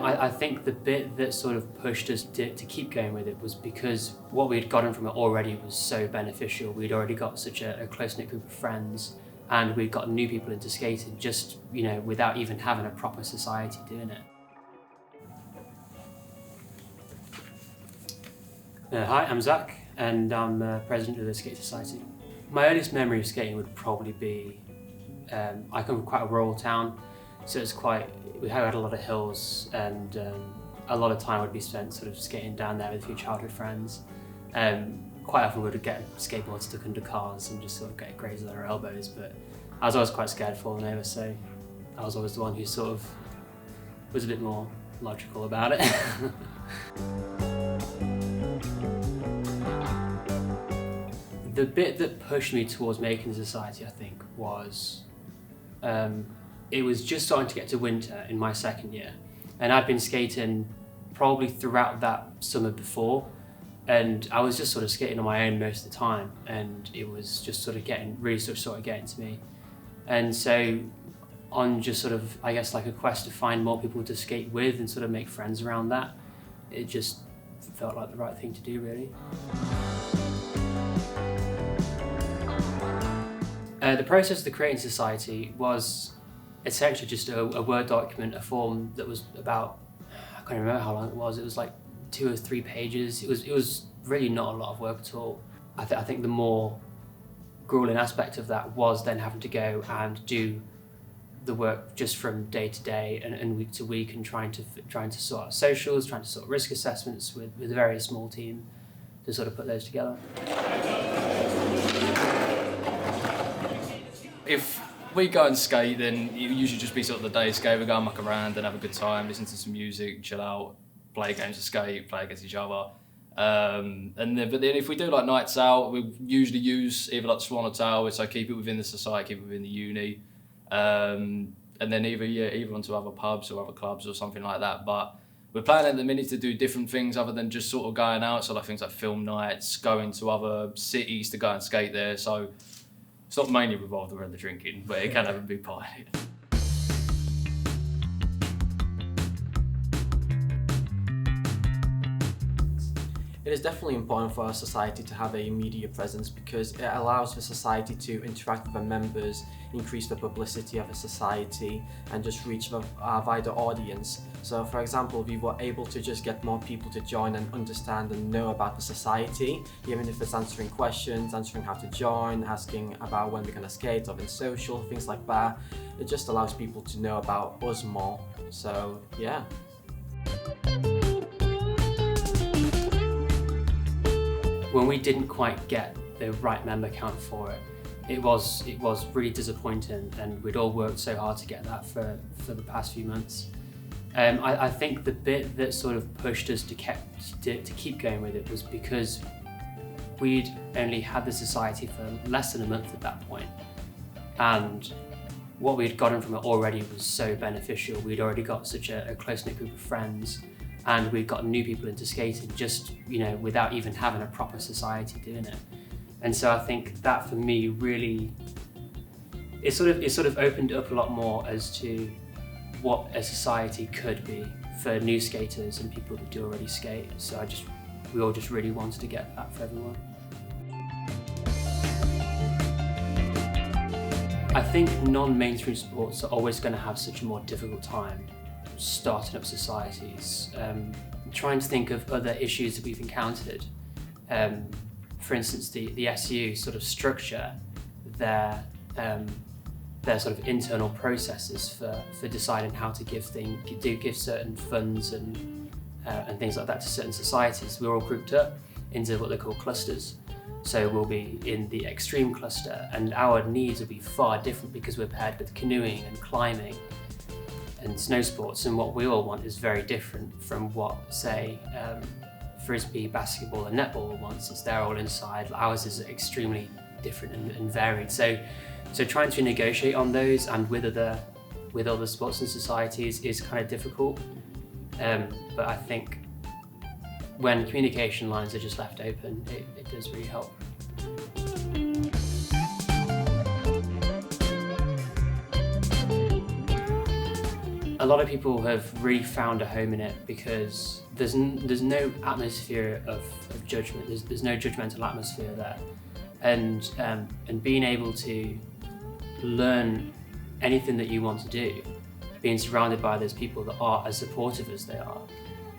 I think the bit that sort of pushed us to keep going with it was because what we had gotten from it already was so beneficial. We'd already got such a close-knit group of friends, and we'd got new people into skating just, without even having a proper society doing it. Hi, I'm Zach, and I'm president of the Skate Society. My earliest memory of skating would probably be, I come from quite a rural town, so we had a lot of hills, and a lot of time would be spent sort of skating down there with a few childhood friends. Quite often we would get skateboards stuck under cars and just sort of get grazed on our elbows, but I was always quite scared of falling over, so I was always the one who sort of was a bit more logical about it. The bit that pushed me towards making the society, I think, was it was just starting to get to winter in my second year, and I'd been skating probably throughout that summer before, and I was just sort of skating on my own most of the time, and it was just sort of getting to me. And so on just sort of, I guess, like a quest to find more people to skate with and sort of make friends around that, it just felt like the right thing to do, really. The process of the Creating Society was essentially just a Word document, a form that was about, I can't remember how long it was like 2 or 3 pages. It was really not a lot of work at all. I think the more grueling aspect of that was then having to go and do the work just from day to day and week to week, and trying to sort out socials, trying to sort risk assessments with a very small team to sort of put those together. If we go and skate, then it usually just be sort of the day skate. We go and muck around and have a good time, listen to some music, chill out, play games of skate, play against each other. But then if we do like nights out, we usually use either like Swan or Tower, so keep it within the society, keep it within the uni. And then either onto other pubs or other clubs or something like that. But we're planning at the minute to do different things other than just sort of going out. So like things like film nights, going to other cities to go and skate there. So it's not mainly revolved around the drinking, but it can have a big part in it. It is definitely important for our society to have a media presence because it allows the society to interact with the members, increase the publicity of a society, and just reach a wider audience. So for example, we were able to just get more people to join and understand and know about the society, even if it's answering questions, answering how to join, asking about when we're going to skate, or in social, things like that. It just allows people to know about us more. So yeah. When we didn't quite get the right member count for it, it was really disappointing, and we'd all worked so hard to get that for the past few months. I think the bit that sort of pushed us to keep going with it was because we'd only had the society for less than a month at that point, and what we'd gotten from it already was so beneficial. We'd already got such a close-knit group of friends, and we'd got new people into skating just, without even having a proper society doing it. And so I think that for me really, it sort of opened up a lot more as to what a society could be for new skaters and people that do already skate. So we all just really wanted to get that for everyone. I think non-mainstream sports are always going to have such a more difficult time starting up societies. Trying to think of other issues that we've encountered. For instance, the SU sort of structure their sort of internal processes for deciding how to give certain funds and things like that to certain societies. We're all grouped up into what they call clusters. So we'll be in the extreme cluster, and our needs will be far different because we're paired with canoeing and climbing and snow sports, and what we all want is very different from what, say, frisbee, basketball and netball want, since they're all inside. Ours is extremely different and varied. So trying to negotiate on those and with other sports and societies is kind of difficult. But I think when communication lines are just left open, it does really help. a lot of people have really found a home in it because there's no atmosphere of judgment. There's no judgmental atmosphere there, and being able to learn anything that you want to do, being surrounded by those people that are as supportive as they are,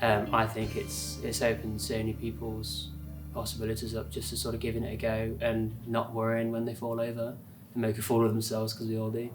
I think it's opened so many people's possibilities up just to sort of giving it a go and not worrying when they fall over and make a fool of themselves, because we all do.